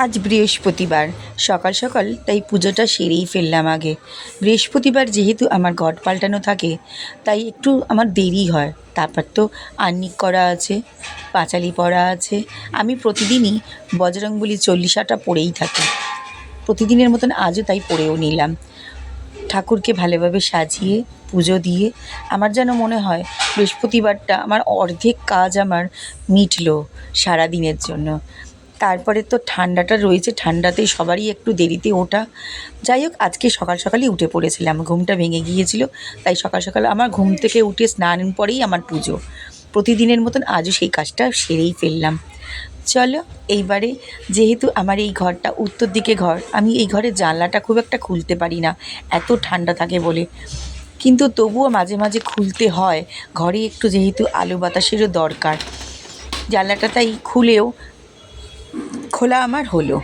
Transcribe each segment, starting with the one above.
আজ বৃহস্পতিবার সকাল সকাল তাই পুজোটা সেরেই ফেললাম আগে। বৃহস্পতিবার যেহেতু আমার ঘট পাল্টানো থাকে তাই একটু আমার দেরি হয়। তারপর তো আহ্নিক করা আছে, পাঁচালি পড়া আছে। আমি প্রতিদিনই বজরংবলী চল্লিশাটা পড়েই থাকি। প্রতিদিনের মতন আজও তাই পড়েও নিলাম। ঠাকুরকে ভালোভাবে সাজিয়ে পুজো দিয়ে আমার যেন মনে হয় বৃহস্পতিবারটা আমার অর্ধেক কাজ আমার মিটলো সারাদিনের জন্য। তারপরে তো ঠান্ডাটা রয়েছে, ঠান্ডাতেই সবারই একটু দেরিতে ওঠা। যাই হোক, আজকে সকাল সকালই উঠে পড়েছিলাম, ঘুমটা ভেঙে গিয়েছিল। তাই সকাল সকাল আমার ঘুম থেকে উঠে স্নান পরেই আমার পুজো। প্রতিদিনের মতন আজও সেই কাজটা সেরেই ফেললাম। চলো এইবারে, যেহেতু আমার এই ঘরটা উত্তর দিকে ঘর, আমি এই ঘরের জানলাটা খুব একটা খুলতে পারি না, এত ঠান্ডা থাকে বলে। কিন্তু তবুও মাঝে মাঝে খুলতে হয়, ঘরে একটু যেহেতু আলো বাতাসেরও দরকার। জানলাটা তাই খুলেও খোলা আমার হলো।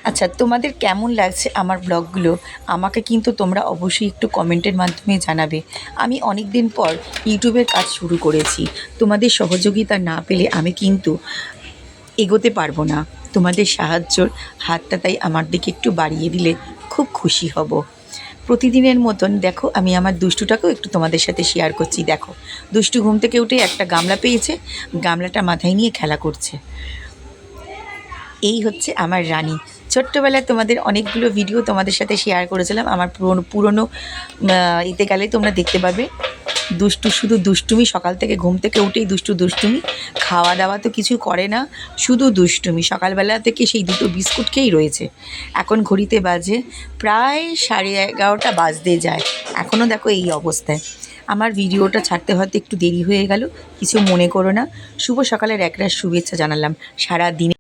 আচ্ছা, তোমাদের কেমন লাগছে আমার ব্লগগুলো আমাকে কিন্তু তোমরা অবশ্যই একটু কমেন্টের মাধ্যমে জানাবে। আমি অনেক দিন পর ইউটিউবের কাজ শুরু করেছি। তোমাদের সহযোগিতা না পেলে আমি কিন্তু এগোতে পারবো না। তোমাদের সাহায্যর হাতটা তাই আমার দিকে একটু বাড়িয়ে দিলে খুব খুশি হব। প্রতিদিনের মতন দেখো, আমি আমার দুষ্টুটাকেও একটু তোমাদের সাথে শেয়ার করছি। দেখো, দুষ্টু ঘুম থেকে উঠে একটা গামলা পেয়েছে, গামলাটা মাথায় নিয়ে খেলা করছে। এই হচ্ছে আমার রানী। ছোট্টবেলায় তোমাদের অনেকগুলো ভিডিও তোমাদের সাথে শেয়ার করেছিলাম, আমার পুরনো এতে গেলে তোমরা দেখতে পাবে। দুষ্টু, শুধু দুষ্টুমি, সকাল থেকে ঘুম থেকে উঠেই দুষ্টুমি। খাওয়া দাওয়া তো কিছু করে না, শুধু দুষ্টুমি। সকালবেলা থেকে সেই দুটো বিস্কুট খেয়েই রয়েছে। এখন ঘড়িতে বাজে প্রায় 11:30 বাজতে যায়, এখনও দেখো এই অবস্থায়। আমার ভিডিওটা ছাড়তে হয়তো একটু দেরি হয়ে গেল, কিছু মনে করো না। শুভ সকালের একরাশ শুভেচ্ছা জানালাম। সারা দিনে